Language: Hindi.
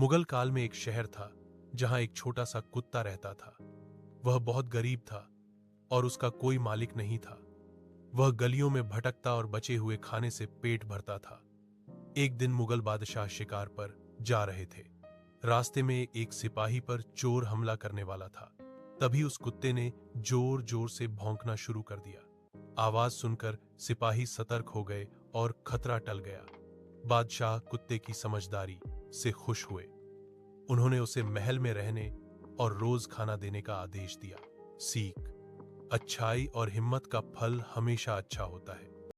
मुगल काल में एक शहर था जहां एक छोटा सा कुत्ता रहता था। वह बहुत गरीब था और उसका कोई मालिक नहीं था। वह गलियों में भटकता और बचे हुए खाने से पेट भरता था। एक दिन मुगल बादशाह शिकार पर जा रहे थे। रास्ते में एक सिपाही पर चोर हमला करने वाला था। तभी उस कुत्ते ने जोर जोर से भौंकना शुरू कर दिया। आवाज सुनकर सिपाही सतर्क हो गए और खतरा टल गया। बादशाह कुत्ते की समझदारी से खुश हुए। उन्होंने उसे महल में रहने और रोज खाना देने का आदेश दिया। सीख: अच्छाई और हिम्मत का फल हमेशा अच्छा होता है।